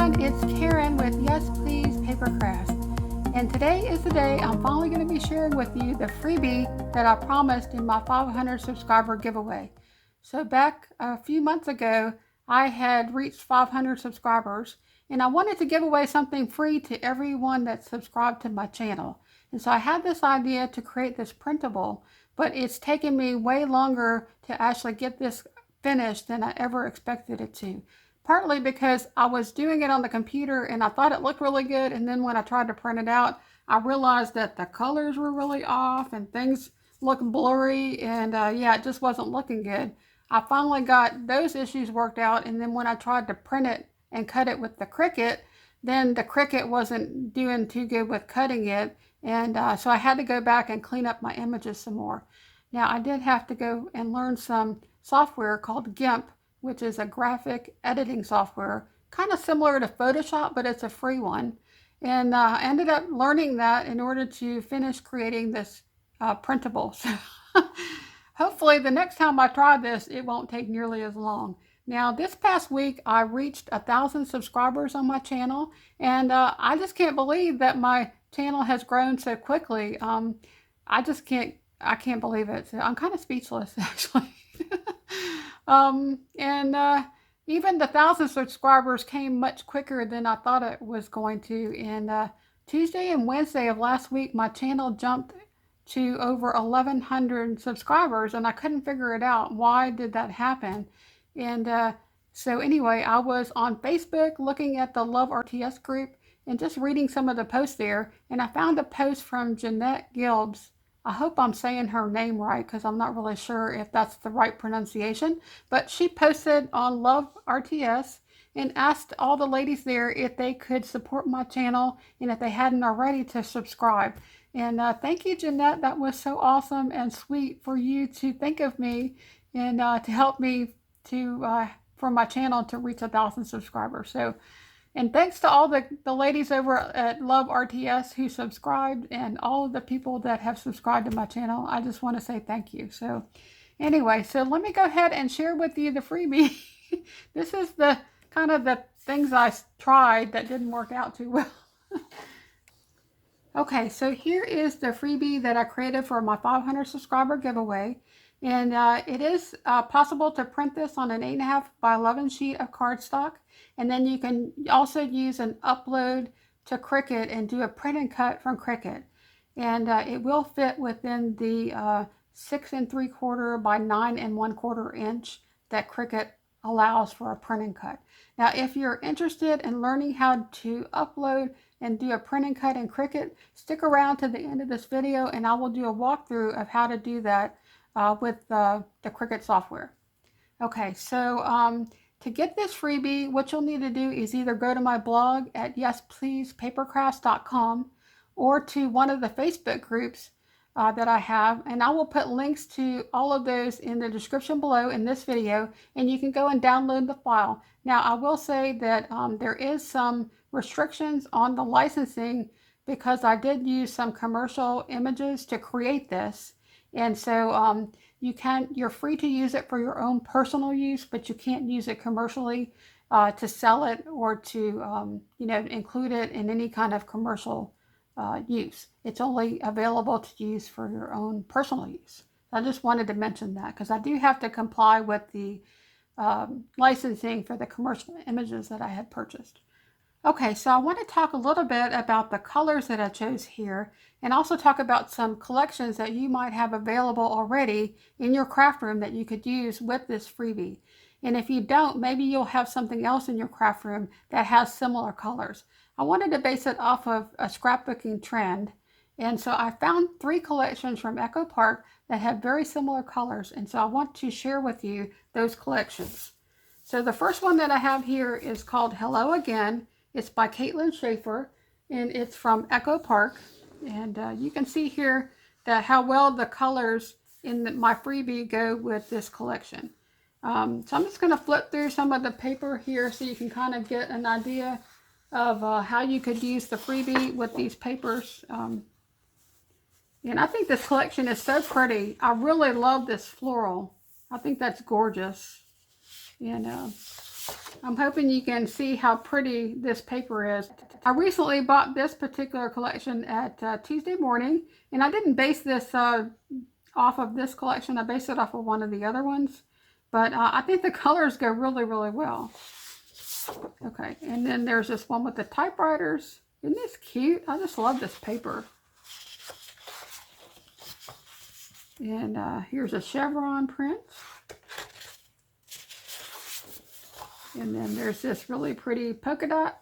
everyone, it's Karen with Yes Please PaperCrafts, and today is the day I'm finally going to be sharing with you the freebie that I promised in my 500 subscriber giveaway. So back a few months ago, I had reached 500 subscribers, and I wanted to give away something free to everyone that subscribed to my channel. And so I had this idea to create this printable, but it's taken me way longer to actually get this finished than I ever expected it to. Partly because I was doing it on the computer and I thought it looked really good, and then when I tried to print it out, I realized that the colors were really off and things looked blurry, and yeah, it just wasn't looking good. I finally got those issues worked out, and then when I tried to print it and cut it with the Cricut, then the Cricut wasn't doing too good with cutting it, and so I had to go back and clean up my images some more. Now, I did have to go and learn some software called GIMP, which is a graphic editing software, kind of similar to Photoshop, but it's a free one. And I ended up learning that in order to finish creating this printable. So hopefully the next time I try this, it won't take nearly as long. Now, this past week, I reached 1,000 subscribers on my channel, and I just can't believe that my channel has grown so quickly. I can't believe it. So I'm kind of speechless, actually. Even the 1,000 subscribers came much quicker than I thought it was going to. And Tuesday and Wednesday of last week, my channel jumped to over 1,100 subscribers, and I couldn't figure it out. Why did that happen? And so anyway, I was on Facebook looking at the Love RTS group and just reading some of the posts there, and I found a post from Jeanette Gilbs. I hope I'm saying her name right, because I'm not really sure if that's the right pronunciation, but she posted on Love RTS and asked all the ladies there if they could support my channel and if they hadn't already to subscribe. And thank you, Jeanette. That was so awesome and sweet for you to think of me and to help me for my channel to reach 1,000 subscribers. So, and thanks to all the ladies over at Love RTS who subscribed, and all of the people that have subscribed to my channel. I just want to say thank you. So anyway, so let me go ahead and share with you the freebie. This is the kind of the things I tried that didn't work out too well. Okay, so here is the freebie that I created for my 500 subscriber giveaway. And it is possible to print this on an 8.5 by 11 sheet of cardstock. And then you can also use an upload to Cricut and do a print and cut from Cricut. And it will fit within the 6 3/4 by 9 1/4 inch that Cricut allows for a print and cut. Now, if you're interested in learning how to upload and do a print and cut in Cricut, stick around to the end of this video and I will do a walkthrough of how to do that with the Cricut software. Okay, so to get this freebie, what you'll need to do is either go to my blog at yespleasepapercrafts.com or to one of the Facebook groups that I have, and I will put links to all of those in the description below in this video, and you can go and download the file. Now, I will say that there is some restrictions on the licensing because I did use some commercial images to create this. And so you're free to use it for your own personal use, but you can't use it commercially to sell it or to include it in any kind of commercial use. It's only available to use for your own personal use. I just wanted to mention that because I do have to comply with the licensing for the commercial images that I had purchased. Okay, so I want to talk a little bit about the colors that I chose here, and also talk about some collections that you might have available already in your craft room that you could use with this freebie. And if you don't, maybe you'll have something else in your craft room that has similar colors. I wanted to base it off of a scrapbooking trend, and so I found 3 collections from Echo Park that have very similar colors, and so I want to share with you those collections. So the first one that I have here is called Hello Again. It's by Caitlin Schaefer, and it's from Echo Park. And you can see here that how well the colors in my freebie go with this collection. So I'm just going to flip through some of the paper here so you can kind of get an idea of how you could use the freebie with these papers. And I think this collection is so pretty. I really love this floral. I think that's gorgeous. And I'm hoping you can see how pretty this paper is. I recently bought this particular collection at Tuesday morning, and I didn't base this off of this collection. I based it off of one of the other ones, but I think the colors go really, really well. Okay, and then there's this one with the typewriters. Isn't this cute? I just love this paper. And here's a chevron print. And then there's this really pretty polka dot.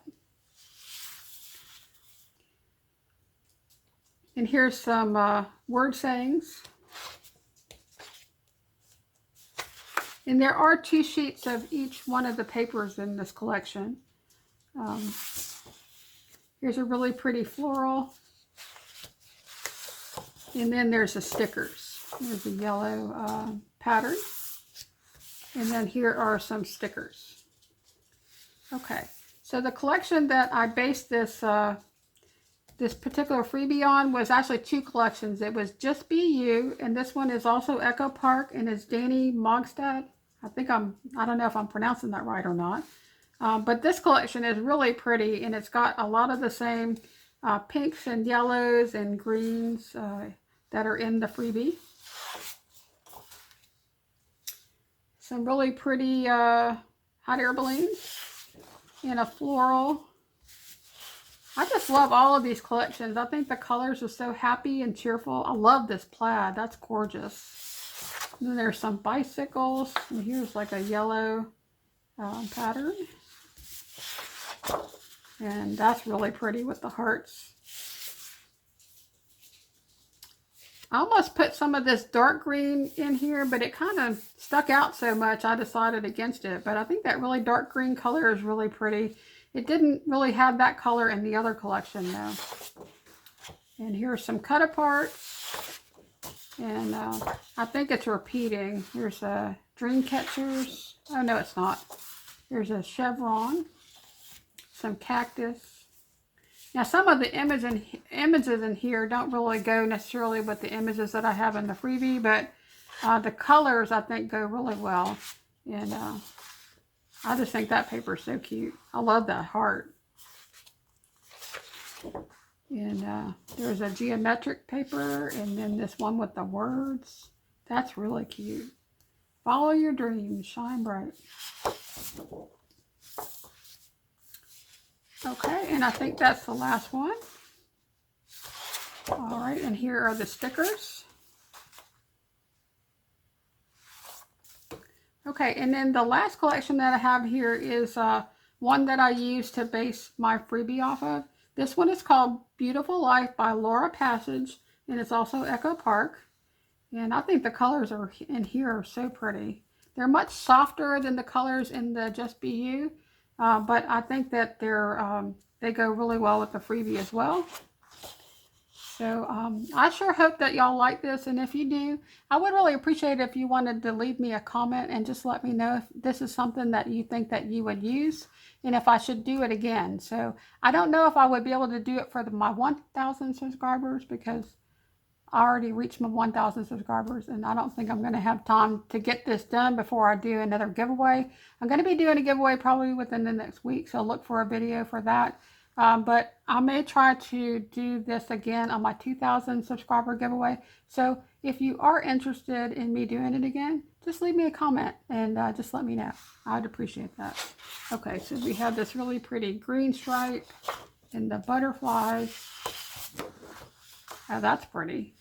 And here's some word sayings. And there are 2 sheets of each one of the papers in this collection. Here's a really pretty floral. And then there's the stickers. There's a yellow pattern. And then here are some stickers. Okay, so the collection that I based this this particular freebie on was actually 2 collections. It was Just Be You, and this one is also Echo Park, and it's Danny Mogstad. I don't know if I'm pronouncing that right or not. But this collection is really pretty, and it's got a lot of the same pinks and yellows and greens that are in the freebie. Some really pretty hot air balloons and a floral. I just love all of these collections. I think the colors are so happy and cheerful. I love this plaid. That's gorgeous. And then there's some bicycles. And here's like a yellow pattern. And that's really pretty with the hearts. I almost put some of this dark green in here, but it kind of stuck out so much I decided against it. But I think that really dark green color is really pretty. It didn't really have that color in the other collection though. And here's some cut aparts. And I think it's repeating. Here's a dream catchers. Oh no, it's not. There's a chevron. Some cactus. Now some of the images in here don't really go necessarily with the images that I have in the freebie, but the colors I think go really well. And I just think that paper is so cute. I love that heart. And there's a geometric paper, and then this one with the words. That's really cute. Follow your dreams, shine bright. Okay, and I think that's the last one. All right, and here are the stickers. Okay, and then the last collection that I have here is one that I used to base my freebie off of. This one is called Beautiful Life by Laura Passage, and it's also Echo Park. And I think the colors are in here are so pretty. They're much softer than the colors in the Just Be You. But I think that they go really well with the freebie as well. So I sure hope that y'all like this, and if you do, I would really appreciate it if you wanted to leave me a comment and just let me know if this is something that you think that you would use and if I should do it again. So I don't know if I would be able to do it for my 1,000 subscribers because I already reached my 1,000 subscribers, and I don't think I'm going to have time to get this done before I do another giveaway. I'm going to be doing a giveaway probably within the next week, so look for a video for that. But I may try to do this again on my 2,000 subscriber giveaway. So if you are interested in me doing it again, just leave me a comment and just let me know. I'd appreciate that. Okay, so we have this really pretty green stripe and the butterflies. Oh, that's pretty.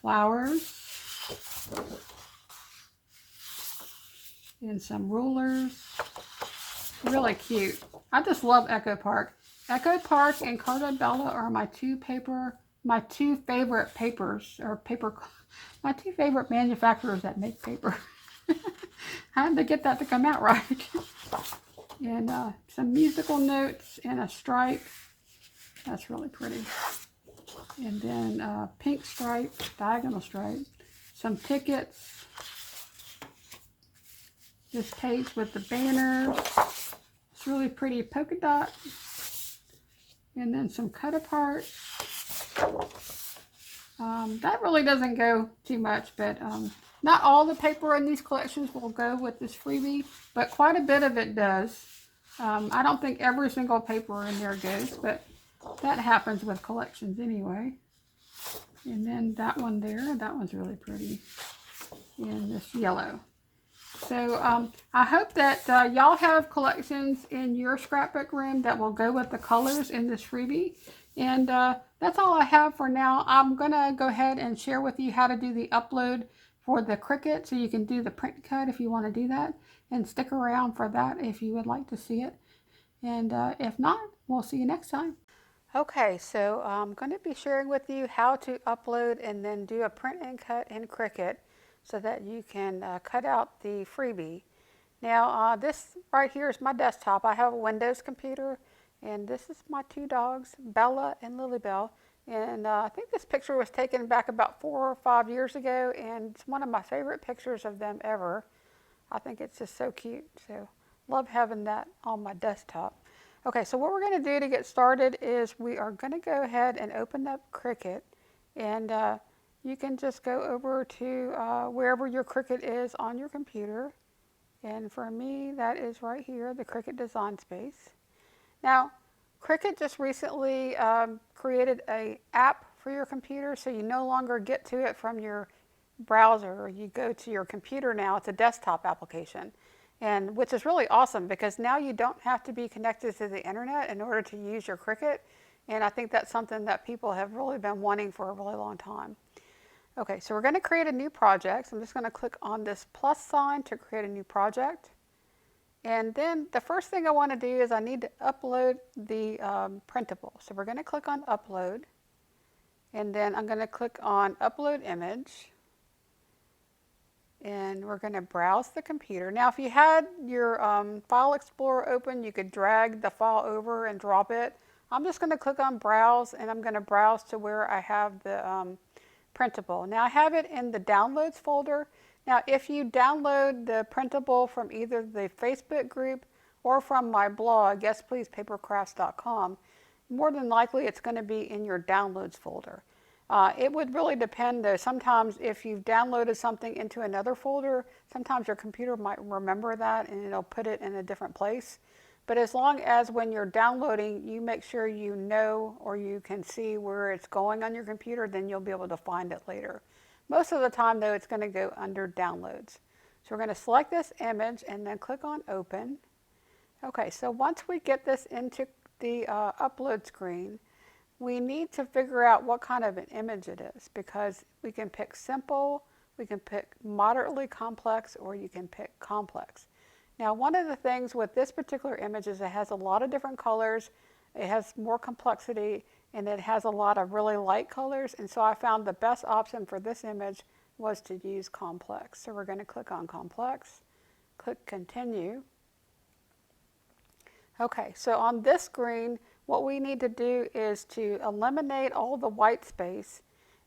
Flowers. And some rulers. Really cute. I just love Echo Park. Echo Park and Carta Bella are my two favorite papers, or my two favorite manufacturers that make paper. I had to get that to come out right. And some musical notes and a stripe. That's really pretty. And then pink stripe, diagonal stripe. Some tickets. This page with the banners. It's really pretty polka dot. And then some cut apart. That really doesn't go too much, but not all the paper in these collections will go with this freebie, but quite a bit of it does. I don't think every single paper in there goes, but that happens with collections anyway. And then that one there, that one's really pretty in this yellow. So I hope that y'all have collections in your scrapbook room that will go with the colors in this freebie. And that's all I have for now. I'm going to go ahead and share with you how to do the upload for the Cricut, so you can do the print cut if you want to do that. And stick around for that if you would like to see it. And if not, we'll see you next time. Okay, so I'm going to be sharing with you how to upload and then do a print and cut in Cricut, so that you can cut out the freebie. Now this right here is my desktop. I have a Windows computer, and this is my two dogs, Bella and Lilybell. And I think this picture was taken back about 4 or 5 years ago, and it's one of my favorite pictures of them ever. I think it's just so cute. So love having that on my desktop. Okay, so what we're going to do to get started is we are going to go ahead and open up Cricut, and you can just go over to wherever your Cricut is on your computer. And for me, that is right here, the Cricut Design Space. Now, Cricut just recently created an app for your computer, so you no longer get to it from your browser, or you go to your computer now. It's a desktop application, and which is really awesome, because now you don't have to be connected to the internet in order to use your Cricut. And I think that's something that people have really been wanting for a really long time. Okay, so we're going to create a new project. So I'm just going to click on this plus sign to create a new project. And then the first thing I want to do is I need to upload the printable. So we're going to click on upload. And then I'm going to click on upload image. And we're going to browse the computer. Now, if you had your File Explorer open, you could drag the file over and drop it. I'm just going to click on browse, and I'm going to browse to where I have the printable. Now I have it in the downloads folder. Now if you download the printable from either the Facebook group or from my blog, yespleasepapercrafts.com, more than likely it's going to be in your downloads folder. It would really depend though. Sometimes if you've downloaded something into another folder, sometimes your computer might remember that and it'll put it in a different place. But as long as when you're downloading, you make sure you know, or you can see where it's going on your computer, then you'll be able to find it later. Most of the time though, it's going to go under downloads. So we're going to select this image and then click on open. Okay, so once we get this into the upload screen, we need to figure out what kind of an image it is, because we can pick simple, we can pick moderately complex, or you can pick complex. Now, one of the things with this particular image is it has a lot of different colors, it has more complexity, and it has a lot of really light colors. And so I found the best option for this image was to use complex. So we're going to click on complex, click continue. Okay, so on this screen, what we need to do is to eliminate all the white space,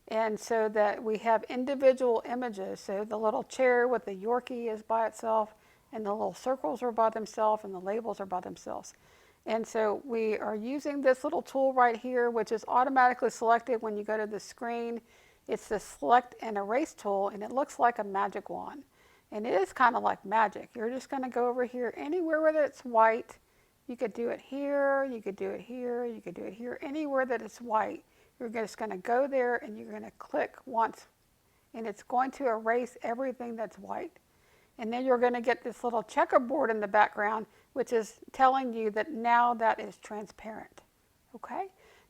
and so that we have individual images. So the little chair with the Yorkie is by itself, and the little circles are by themselves, and the labels are by themselves. And so we are using this little tool right here, which is automatically selected when you go to the screen. It's the select and erase tool, and it looks like a magic wand. And it is kind of like magic. You're just going to go over here anywhere where it's white. You could do it here, you could do it here, you could do it here. Anywhere that it's white, you're just going to go there and you're going to click once, and it's going to erase everything that's white. And then you're going to get this little checkerboard in the background, which is telling you that now that is transparent. Okay?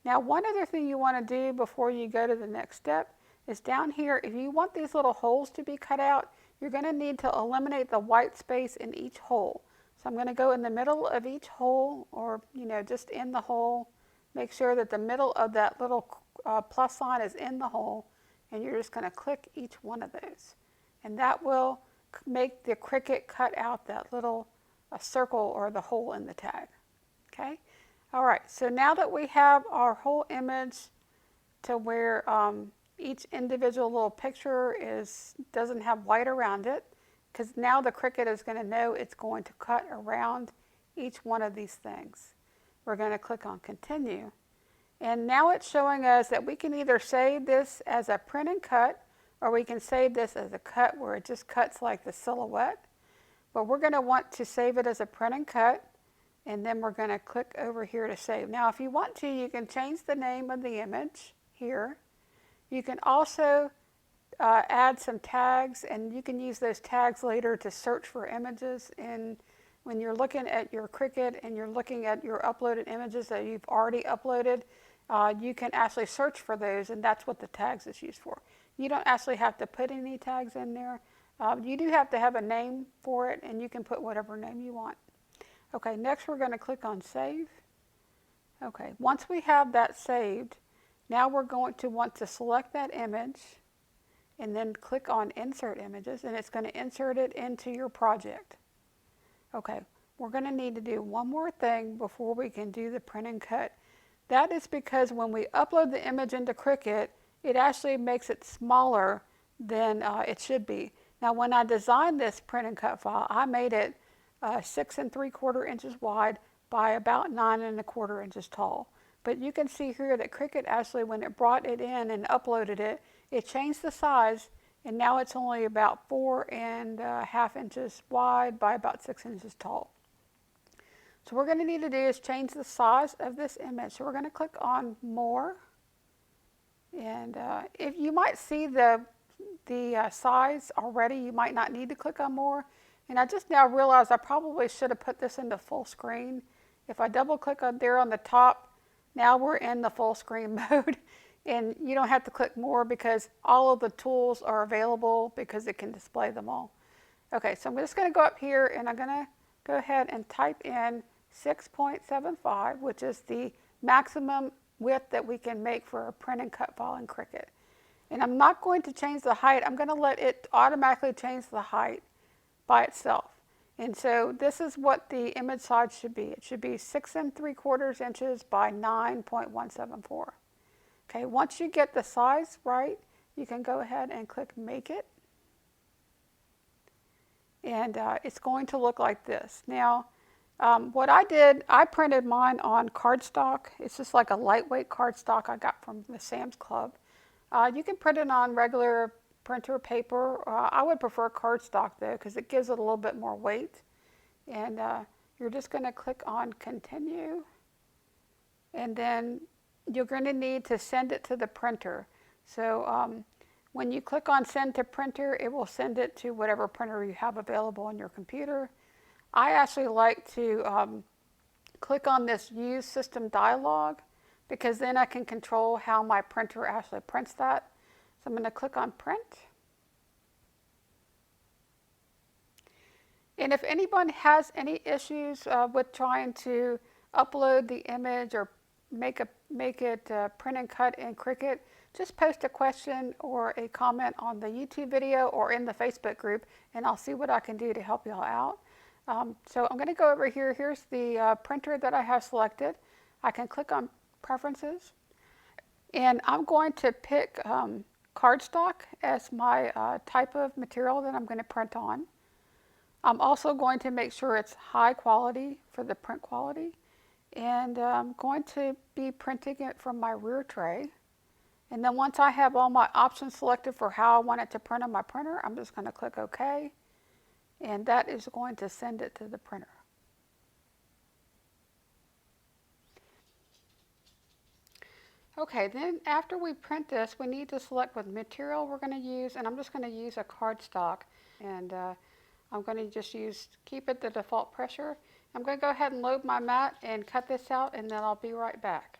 Now, one other thing you want to do before you go to the next step is down here, if you want these little holes to be cut out, you're going to need to eliminate the white space in each hole. So I'm going to go in the middle of each hole, or just in the hole. Make sure that the middle of that little plus sign is in the hole, and you're just going to click each one of those. And that will make the Cricut cut out that little circle or the hole in the tag. Okay? All right, so now that we have our whole image to where each individual little picture doesn't have white around it, because now the Cricut is going to know it's going to cut around each one of these things. We're going to click on continue. And now it's showing us that we can either save this as a print and cut, or we can save this as a cut where it just cuts like the silhouette. But we're going to want to save it as a print and cut, and then we're going to click over here to save. Now if you want to, you can change the name of the image here. You can also add some tags, and you can use those tags later to search for images. And when you're looking at your Cricut and you're looking at your uploaded images that you've already uploaded, you can actually search for those, and that's what the tags is used for. You don't actually have to put any tags in there. You do have to have a name for it, and you can put whatever name you want. Okay, next we're going to click on Save. Okay, once we have that saved, now we're going to want to select that image and then click on Insert Images, and it's going to insert it into your project. Okay, we're going to need to do one more thing before we can do the print and cut. That is because when we upload the image into Cricut, it actually makes it smaller than it should be. Now when I designed this print and cut file, I made it 6 3/4 inches wide by about 9 1/4 inches tall. But you can see here that Cricut actually, when it brought it in and uploaded it, it changed the size, and now it's only about 4 1/2 inches wide by about 6 inches tall. So what we're going to need to do is change the size of this image. So we're going to click on More, and if you might see the size already, you might not need to click on More. And I just now realized I probably should have put this into full screen. If I double click on there on the top, now we're in the full screen mode, and you don't have to click more because all of the tools are available because it can display them all. Okay, so I'm just going to go up here, and I'm going to go ahead and type in 6.75, which is the maximum width that we can make for a print and cut file in Cricut. And I'm not going to change the height. I'm going to let it automatically change the height by itself. And so this is what the image size should be. It should be 6 3/4 inches by 9.174. Okay, once you get the size right, you can go ahead and click Make It. And it's going to look like this. Now, what I did, I printed mine on cardstock. It's just like a lightweight cardstock I got from the Sam's Club. You can print it on regular printer paper. I would prefer cardstock though, because it gives it a little bit more weight. And you're just going to click on Continue, and then you're going to need to send it to the printer. So when you click on Send to Printer, it will send it to whatever printer you have available on your computer. I actually like to click on this Use System dialog, because then I can control how my printer actually prints that. So I'm going to click on Print. And if anyone has any issues with trying to upload the image or make it print and cut in Cricut, just post a question or a comment on the YouTube video or in the Facebook group, and I'll see what I can do to help y'all out. So I'm going to go over here. Here's the printer that I have selected. I can click on Preferences, and I'm going to pick cardstock as my type of material that I'm going to print on. I'm also going to make sure it's high quality for the print quality, and I'm going to be printing it from my rear tray. And then once I have all my options selected for how I want it to print on my printer, I'm just going to click OK, and that is going to send it to the printer. Okay, then after we print this, we need to select what material we're going to use, and I'm just going to use a cardstock, and I'm going to just keep it the default pressure. I'm going to go ahead and load my mat and cut this out, and then I'll be right back.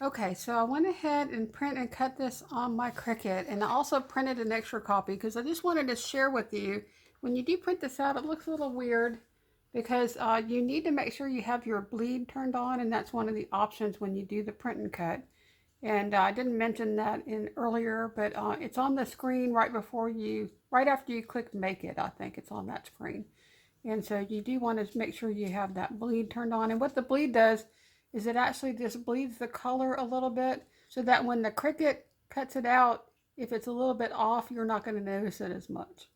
Okay, so I went ahead and print and cut this on my Cricut, and I also printed an extra copy because I just wanted to share with you, when you do print this out, it looks a little weird because you need to make sure you have your bleed turned on, and that's one of the options when you do the print and cut. And I didn't mention that earlier, but it's on the screen right after you click Make It. I think it's on that screen. And so you do want to make sure you have that bleed turned on. And what the bleed does is it actually just bleeds the color a little bit, so that when the Cricut cuts it out, if it's a little bit off, you're not going to notice it as much.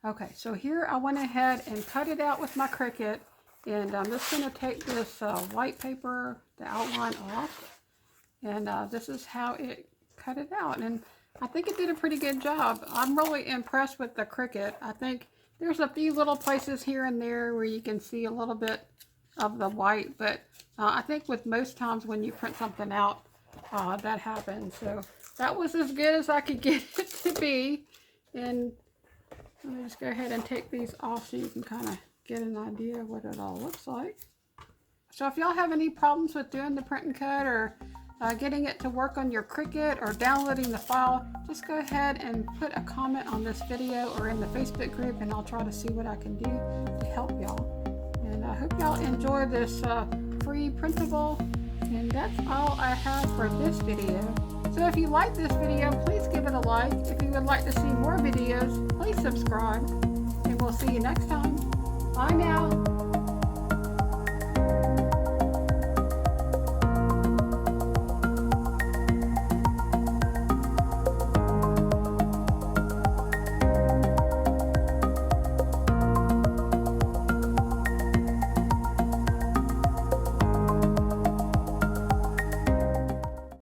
Okay, so here I went ahead and cut it out with my Cricut, And I'm just going to take this white paper, the outline off, and this is how it cut it out. And I think it did a pretty good job. I'm really impressed with the Cricut. I think there's a few little places here and there where you can see a little bit of the white, but I think with most times when you print something out, that happens. So that was as good as I could get it to be. And let me just go ahead and take these off so you can kind of get an idea of what it all looks like. So if y'all have any problems with doing the print and cut, or getting it to work on your Cricut, or downloading the file, just go ahead and put a comment on this video or in the Facebook group, and I'll try to see what I can do to help y'all. And I hope y'all enjoy this free printable. And that's all I have for this video. So if you like this video, please give it a like. If you would like to see more videos, please subscribe. And we'll see you next time. Bye now.